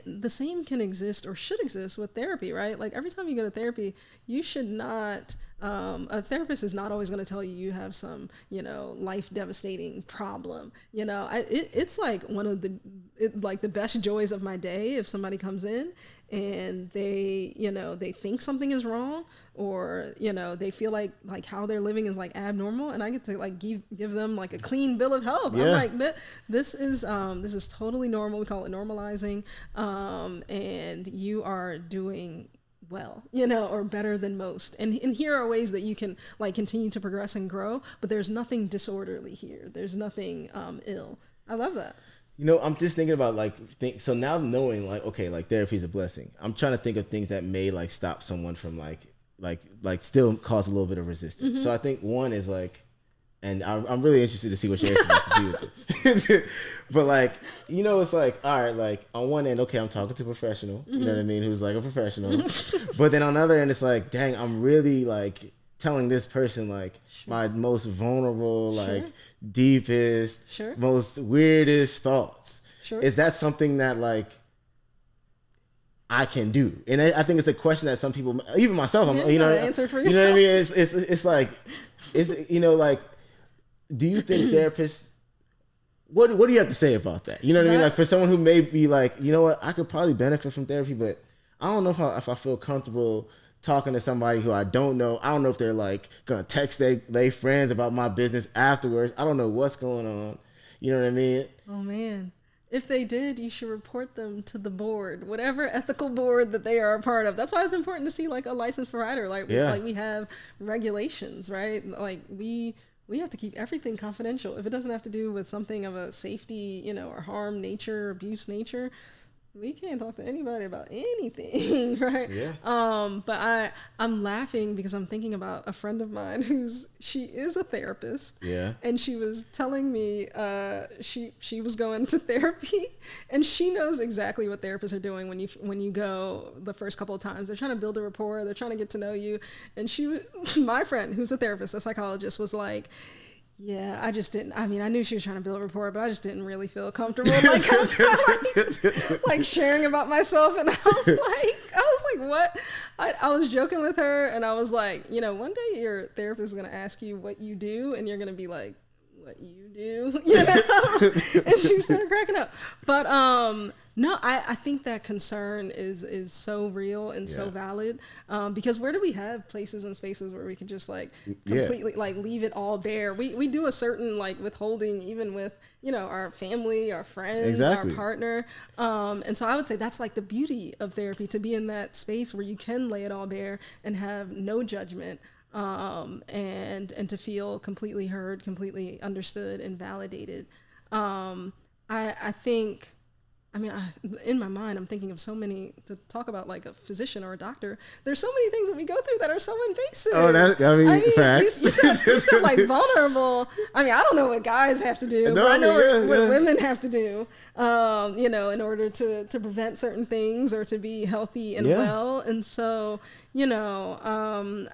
the same can exist or should exist with therapy, right? Like every time you go to therapy, you should not, a therapist is not always going to tell you have some, you know, life devastating problem. You know, it's like one of the best joys of my day if somebody comes in and they, you know, they think something is wrong, or, you know, they feel like how they're living is like abnormal, and I get to like give them like a clean bill of health. I'm like, this is totally normal. We call it normalizing. And you are doing well, you know, or better than most. And here are ways that you can like continue to progress and grow, but there's nothing disorderly here. There's nothing ill. I love that. You know, I'm just thinking about so now knowing like, okay, like therapy is a blessing. I'm trying to think of things that may like stop someone from like still cause a little bit of resistance. So I think one is like, and I'm really interested to see what your answer is to be with this. But like, you know, it's like, all right, like on one end, okay, I'm talking to a professional, you know what I mean, who's like a professional. But then on the other end, it's like, dang, I'm really like telling this person like my most vulnerable, like Sure. deepest, Sure. most weirdest thoughts? Sure. Is that something that like I can do? And I think it's a question that some people, even myself, Yeah, you know, answer for you know what I yourself. mean? It's like, you know, like, do you think therapists, what do you have to say about that? You know what I mean? Like for someone who may be like, you know what, I could probably benefit from therapy, but I don't know if I feel comfortable talking to somebody who I don't know. I don't know if they're like gonna text they friends about my business afterwards. I don't know what's going on. You know what I mean? Oh man. If they did, you should report them to the board, whatever ethical board that they are a part of. That's why it's important to see like a licensed provider. Like we have regulations, right? Like we have to keep everything confidential. If it doesn't have to do with something of a safety, you know, or harm nature, abuse nature, we can't talk to anybody about anything, right? Yeah. But I'm laughing because I'm thinking about a friend of mine she is a therapist. Yeah. And she was telling me she was going to therapy, and she knows exactly what therapists are doing when you go the first couple of times. They're trying to build a rapport, they're trying to get to know you. And my friend, who's a therapist, a psychologist, was like, yeah, I just didn't. I mean, I knew she was trying to build a rapport, but I just didn't really feel comfortable, like sharing about myself. And I was like, what? I was joking with her, and I was like, you know, one day your therapist is going to ask you what you do, and you're going to be like, what you do, you know? And she started cracking up. But no, I think that concern is so real and so valid, because where do we have places and spaces where we can just like completely like leave it all bare? We do a certain like withholding even with, you know, our family, our friends, our partner. And so I would say that's like the beauty of therapy, to be in that space where you can lay it all bare and have no judgment. And to feel completely heard, completely understood and validated. I think, I mean, in my mind, I'm thinking of so many, to talk about like a physician or a doctor. There's so many things that we go through that are so invasive. I mean facts. You said like vulnerable. I mean, I don't know what guys have to do, but I know what women have to do, you know, in order to prevent certain things or to be healthy and well. And so, you know,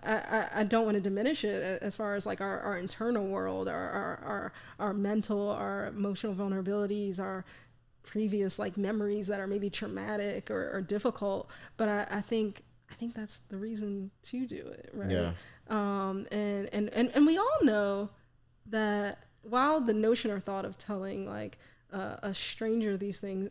I don't want to diminish it as far as like our internal world, our mental, our emotional vulnerabilities, our previous like memories that are maybe traumatic or difficult. But I think that's the reason to do it, right? Yeah. And we all know that while the notion or thought of telling like a stranger these things,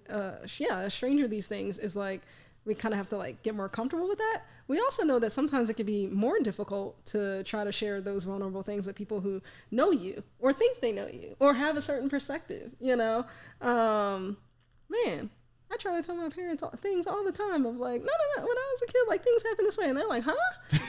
is like, we kind of have to like get more comfortable with that. We also know that sometimes it can be more difficult to try to share those vulnerable things with people who know you or think they know you or have a certain perspective, you know? Man, I try to tell my parents things all the time of like, no, when I was a kid, like things happened this way. And they're like, huh?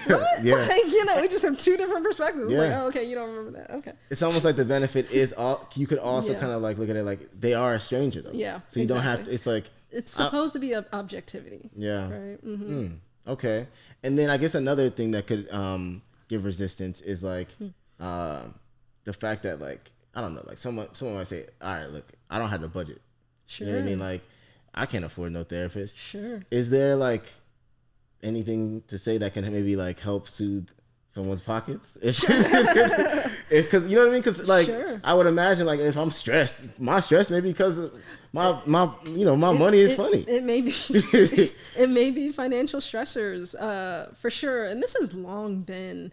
What? Like, you know, we just have two different perspectives. Like, oh, okay, you don't remember that. Okay. It's almost like the benefit is you could also kind of like look at it like they are a stranger though. Yeah. So you don't have to, it's like, it's supposed to be objectivity. Yeah. Right. Mm-hmm. Okay. And then I guess another thing that could give resistance is like the fact that like, I don't know, like someone might say, all right, look, I don't have the budget. Sure. You know what I mean? Like, I can't afford no therapist. Sure. Is there like anything to say that can maybe like help soothe someone's pockets? Because you know what I mean? Because like I would imagine like if I'm stressed, my stress may be because of my money is funny. It may be it may be financial stressors for sure. And this has long been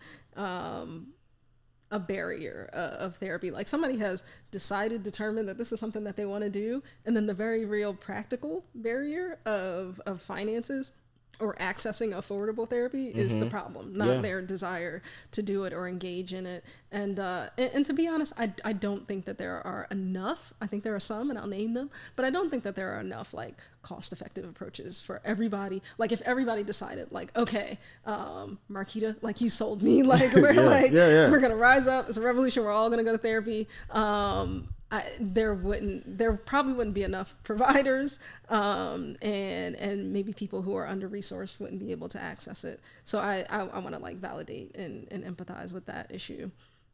a barrier of therapy. Like somebody has determined that this is something that they want to do, and then the very real practical barrier of finances or accessing affordable therapy is the problem, not their desire to do it or engage in it. And to be honest, I don't think that there are enough. I think there are some, and I'll name them, but I don't think that there are enough like cost-effective approaches for everybody. Like if everybody decided like, okay, Marquita, like you sold me, like we're gonna rise up. It's a revolution. We're all gonna go to therapy. There probably wouldn't be enough providers, and maybe people who are under-resourced wouldn't be able to access it. So I want to like validate and empathize with that issue.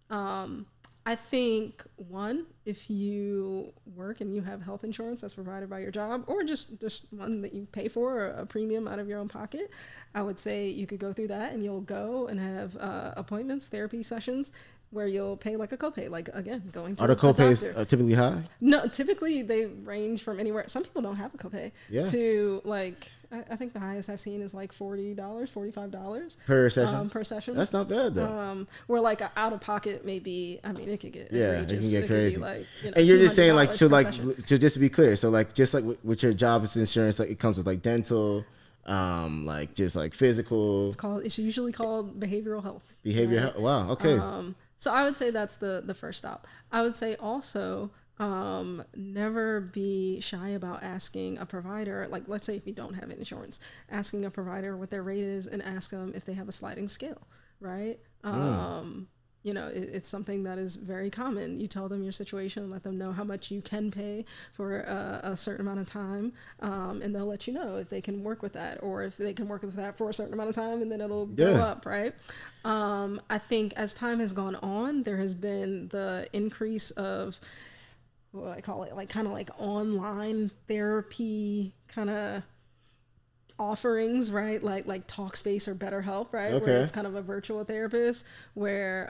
I think one if you work and you have health insurance that's provided by your job, or just one that you pay for, or a premium out of your own pocket, I would say you could go through that, and you'll go and have appointments, therapy sessions, where you'll pay like a copay, like again, going to Are the copays typically high? No, typically they range from anywhere. Some people don't have a copay to like, I think the highest I've seen is like $40, $45 per session. Per session. That's not bad though. Where like out of pocket maybe, I mean, it could get it can get crazy. Like, and you're just saying like, so like, so just to be clear, so like just like with your job's insurance, like it comes with like dental, like just like physical. It's usually called behavioral health. Behavioral health. Wow. Okay. So I would say that's the first stop. I would say also, never be shy about asking a provider, like let's say if you don't have insurance, asking a provider what their rate is, and ask them if they have a sliding scale, right? You know, it's something that is very common. You tell them your situation, let them know how much you can pay for a certain amount of time, and they'll let you know if they can work with that, or if they can work with that for a certain amount of time, and then it'll go up, right? I think as time has gone on, there has been the increase of what I call it, like kind of like online therapy kind of offerings, right? Like Talkspace or BetterHelp, right? Okay. Where it's kind of a virtual therapist, where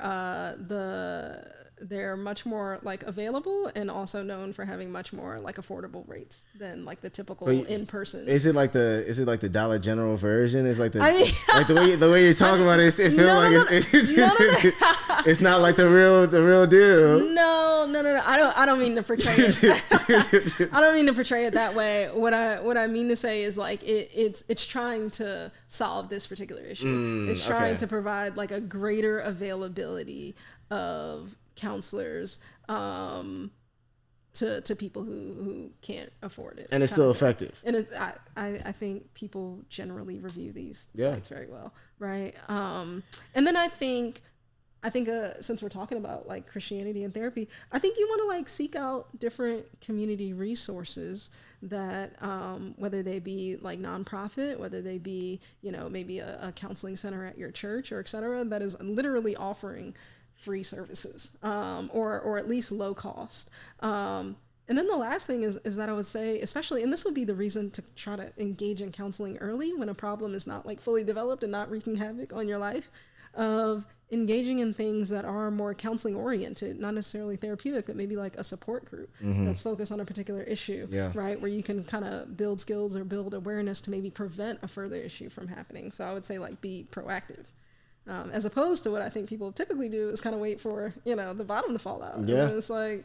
they're much more like available, and also known for having much more like affordable rates than like the typical in-person. Is it like the Dollar General version? Is like like the way you're talking about it, it feels it's not like the real deal. No. I don't mean to portray it. I don't mean to portray it that way. What I mean to say is like it's trying to solve this particular issue. It's trying to provide like a greater availability of counselors to people who can't afford it. And it's still effective. And I think people generally review these sites very well, right? And then I think since we're talking about like Christianity and therapy, I think you want to like seek out different community resources that whether they be like nonprofit, whether they be, you know, maybe a counseling center at your church or et cetera, that is literally offering free services, or at least low cost. And then the last thing is that I would say, especially, and this would be the reason to try to engage in counseling early when a problem is not like fully developed and not wreaking havoc on your life, of engaging in things that are more counseling oriented, not necessarily therapeutic, but maybe like a support group that's focused on a particular issue, right? Where you can kind of build skills or build awareness to maybe prevent a further issue from happening. So I would say like be proactive. As opposed to what I think people typically do is kind of wait for, you know, the bottom to fall out. Yeah. And it's like,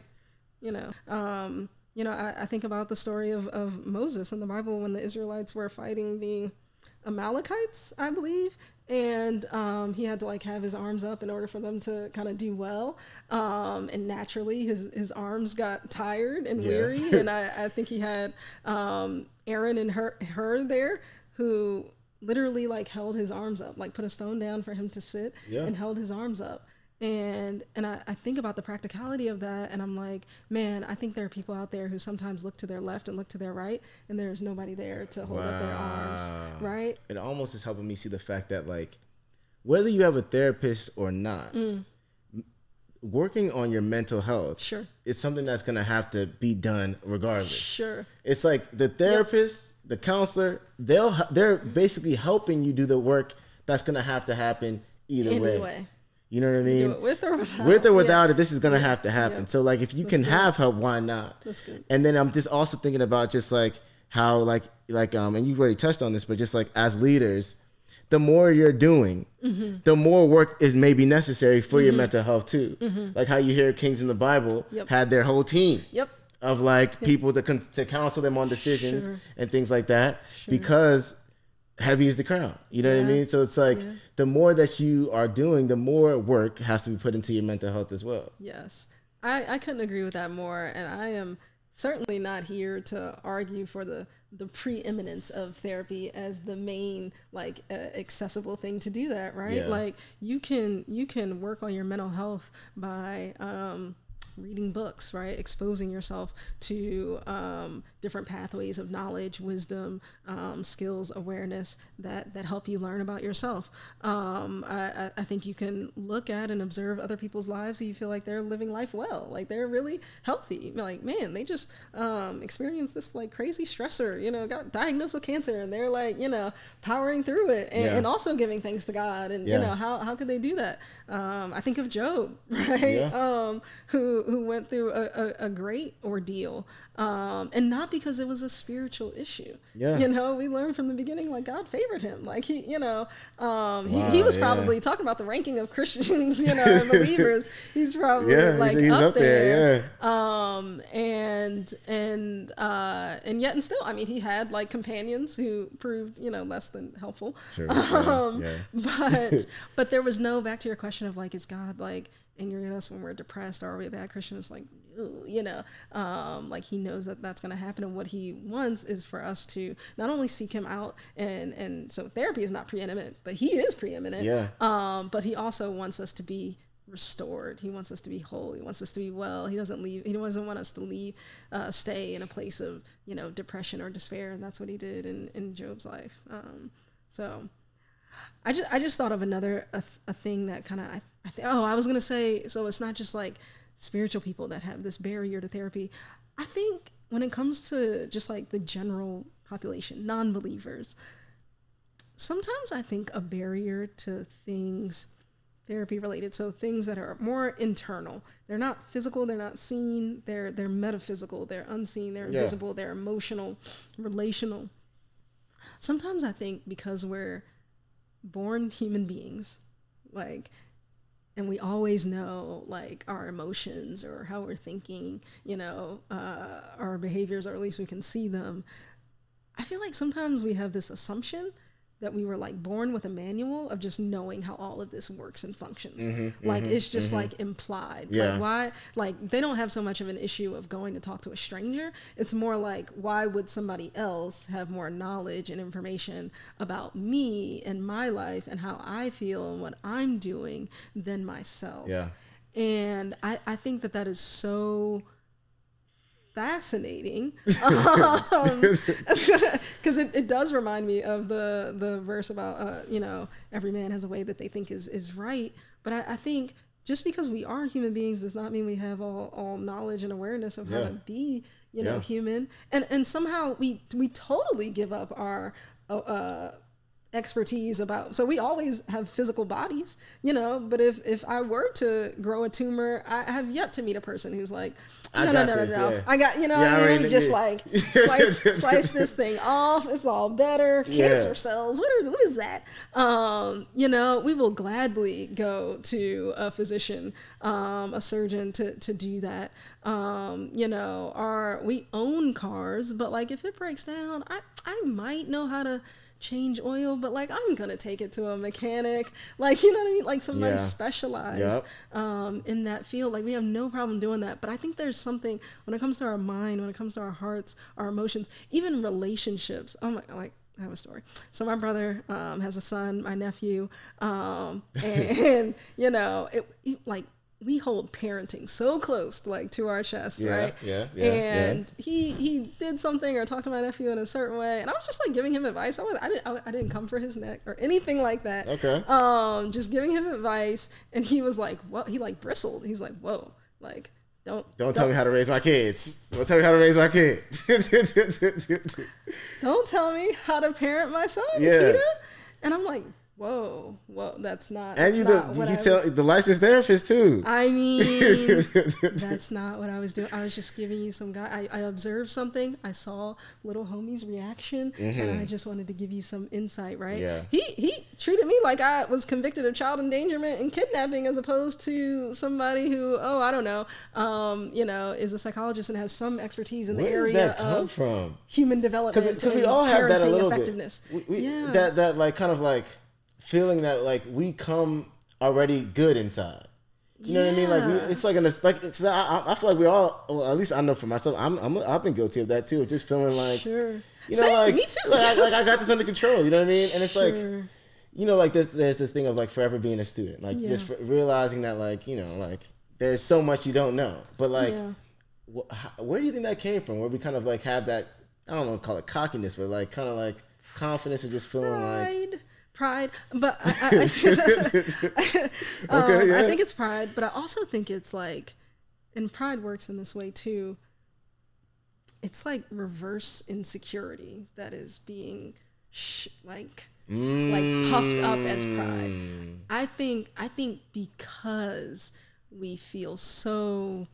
I think about the story of Moses in the Bible when the Israelites were fighting the Amalekites, I believe. And he had to like have his arms up in order for them to kind of do well. And naturally his arms got tired and weary. And I think he had Aaron and her there who literally like held his arms up, like put a stone down for him to sit and held his arms up. And I think about the practicality of that, and I'm like, man, I think there are people out there who sometimes look to their left and look to their right, and there's nobody there to hold up their arms, right? It almost is helping me see the fact that like, whether you have a therapist or not, working on your mental health is something that's going to have to be done regardless. It's like the therapist, the counselor, they're basically helping you do the work that's going to have to happen either way. You know what I mean? Do it with or without. With or without it, this is going to have to happen. So like, if you can have help, why not? That's good. And then I'm just also thinking about just like how like and you've already touched on this, but just like as leaders, the more you're doing, the more work is maybe necessary for your mental health too. Like how you hear kings in the Bible had their whole team of like people to counsel them on decisions and things like that, because heavy is the crown. You know what I mean? So it's like the more that you are doing, the more work has to be put into your mental health as well. Yes. I couldn't agree with that more. And I am certainly not here to argue for the preeminence of therapy as the main like accessible thing to do that, right? Like you can work on your mental health by reading books, right? Exposing yourself to different pathways of knowledge, wisdom, skills, awareness that help you learn about yourself. I think you can look at and observe other people's lives and you feel like they're living life well, like they're really healthy. Like, man, they just experienced this like crazy stressor, you know, got diagnosed with cancer, and they're like, you know, powering through it and also giving thanks to God. And you know, how could they do that? I think of Job, right? Who went through a great ordeal, and not because it was a spiritual issue. You know, we learned from the beginning, like God favored him. Like he, you know, he was probably talking about the ranking of Christians, you know, and believers. He's probably like he's up there. And yet and still, I mean, he had like companions who proved, you know, less than helpful. Sure. But there was no, back to your question of like, is God like angry at us when we're depressed, or are we a bad Christian? It's like, you know, like he knows that that's going to happen, and what he wants is for us to not only seek him out, and so therapy is not preeminent, but he is preeminent. But he also wants us to be restored. He wants us to be whole. He wants us to be well. He doesn't want us to stay in a place of, you know, depression or despair, and that's what he did in Job's life. So I just thought of another a thing that kind of I was gonna say, so it's not just like spiritual people that have this barrier to therapy. I think when it comes to just like the general population, non-believers, sometimes I think a barrier to things therapy related, so things that are more internal. They're not physical, they're not seen, they're metaphysical, they're unseen, they're invisible, they're emotional, relational. Sometimes I think because we're born human beings, like, and we always know like our emotions or how we're thinking, you know, our behaviors, or at least we can see them. I feel like sometimes we have this assumption that we were like born with a manual of just knowing how all of this works and functions. It's just like implied. Like why, like they don't have so much of an issue of going to talk to a stranger. It's more like, why would somebody else have more knowledge and information about me and my life and how I feel and what I'm doing than myself? And I think that is so fascinating, because it does remind me of the verse about you know, every man has a way that they think is right. But I think just because we are human beings does not mean we have all knowledge and awareness of how to be, you know, human. And somehow we totally give up our expertise about, so we always have physical bodies, you know, but if I were to grow a tumor, I have yet to meet a person who's like, no, I got, you know, I mean, just like slice this thing off, it's all better, cancer cells, what is that? You know, we will gladly go to a physician, a surgeon to do that. You know, we own cars, but like if it breaks down, I might know how to change oil, but like I'm gonna take it to a mechanic, like, you know what I mean, like somebody specialized in that field. Like we have no problem doing that. But I think there's something when it comes to our mind, when it comes to our hearts, our emotions, even relationships. Oh my, like I have a story. So my brother has a son, my nephew, and you know, like we hold parenting so close, like to our chest, right? And he did something or talked to my nephew in a certain way, and I was just like giving him advice. I didn't come for his neck or anything like that. Just giving him advice, and he was like, "What?" He like bristled. He's like, "Whoa!" Like, don't tell me how to raise my kids. Don't tell me how to raise my kids. Don't tell me how to parent my son, Peter. And I'm like, whoa, that's not. And you tell the licensed therapist too. I mean, that's not what I was doing. I was just giving you some guy. I observed something. I saw little homie's reaction, and I just wanted to give you some insight. Right? He treated me like I was convicted of child endangerment and kidnapping, as opposed to somebody who, I don't know, you know, is a psychologist and has some expertise in the area of human development. Because we all have that a little effectiveness. bit. That like kind of like feeling that like we come already good inside, you know what I mean? Like it's like I feel like we all, well, at least I know for myself, I've been guilty of that too, just feeling like, you know, same, like me too. like I got this under control, you know what I mean? And it's like, you know, like there's this thing of like forever being a student, like just realizing that, like, you know, like there's so much you don't know. But like, where do you think that came from? Where we kind of like have that, I don't know, call it cockiness, but like kind of like confidence of just feeling pride. But I think it's pride, but I also think it's like, and pride works in this way too. It's like reverse insecurity that is being like puffed up as pride. I think because we feel so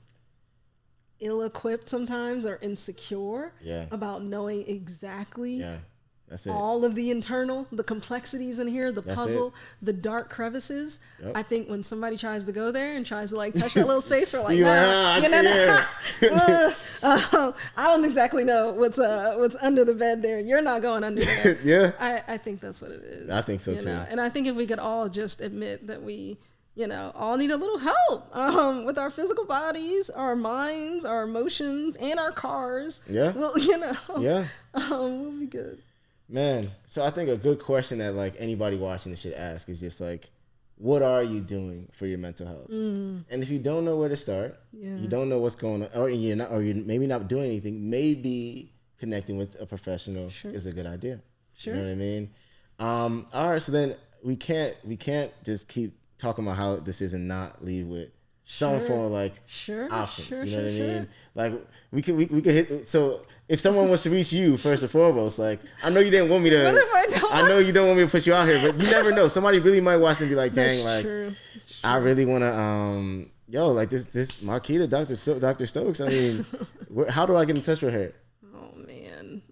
ill-equipped sometimes or insecure about knowing exactly that's it. All of the complexities in here, the puzzle, the dark crevices. Yep. I think when somebody tries to go there and tries to like touch that little space, we're like, I don't exactly know what's under the bed there. You're not going under there. I think that's what it is. I think so too. And I think if we could all just admit that we, all need a little help with our physical bodies, our minds, our emotions, and our cars. Yeah. Well, we'll be good. Man, so I think a good question that like anybody watching this should ask is just like, what are you doing for your mental health? And if you don't know where to start, you don't know what's going on, or you're maybe not doing anything, maybe connecting with a professional is a good idea. Sure. You know what I mean? All right, so then we can't just keep talking about how this is and not leave with some form of like options. You know what I mean? Like we could hit. So if someone wants to reach you first and foremost, like I know you didn't want me to. What if I don't? I know you don't want me to put you out here, but you never know. Somebody really might watch and be like, "Dang, like I really want to." Like this Marquita, Dr. Stokes. I mean, how do I get in touch with her? Oh man,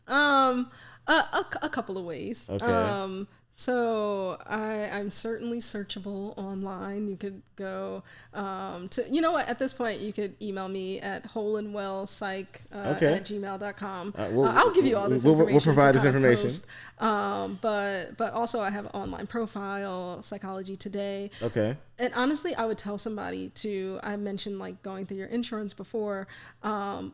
a couple of ways. Okay. So I'm certainly searchable online. You could go to, at this point you could email me at wholeandwellpsych at gmail.com. I'll give you all this information. We'll provide this information. But also I have an online profile, Psychology Today. Okay. And honestly, I would tell somebody I mentioned like going through your insurance before,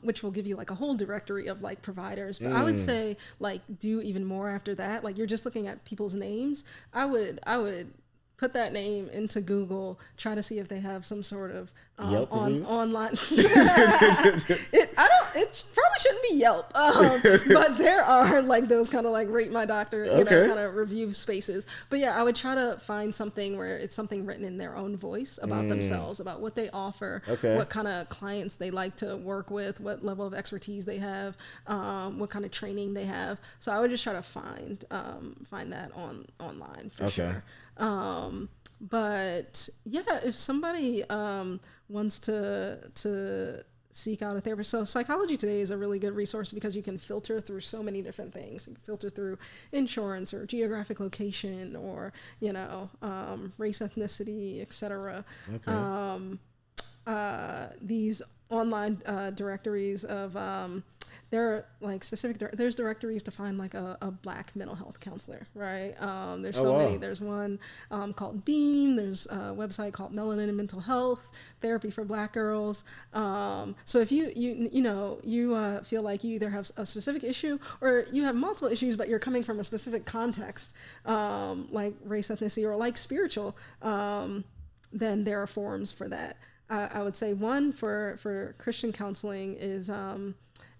which will give you like a whole directory of like providers. But I would say like do even more after that. Like you're just looking at people's names. I would put that name into Google, try to see if they have some sort of online. It probably shouldn't be Yelp, but there are like those kind of like rate my doctor, kind of review spaces. But yeah, I would try to find something where it's something written in their own voice about themselves, about what they offer, what kind of clients they like to work with, what level of expertise they have, what kind of training they have. So I would just try to find that online for sure. But yeah, if somebody wants to seek out a therapist, so Psychology Today is a really good resource because you can filter through so many different things. You can filter through insurance or geographic location or race, ethnicity, etc. These online directories of there are like there's directories to find like a Black mental health counselor, right? There's many. There's one called Beam. There's a website called Melanin and Mental Health Therapy for Black Girls. So if you feel like you either have a specific issue or you have multiple issues, but you're coming from a specific context, like race, ethnicity, or like spiritual, then there are forums for that. I would say one for Christian counseling is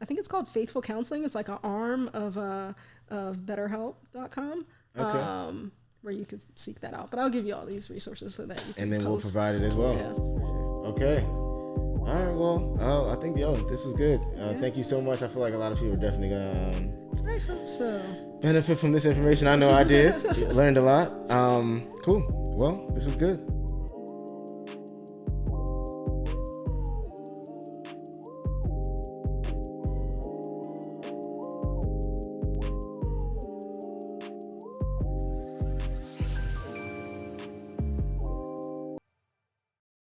I think it's called Faithful Counseling. It's like an arm of BetterHelp.com, where you can seek that out. But I'll give you all these resources so that you can we'll provide it as well. Yeah. Okay. All right. Well, I think this was good. Thank you so much. I feel like a lot of people are definitely gonna I hope so. benefit from this information. I know I did. Learned a lot. Cool. Well, this was good.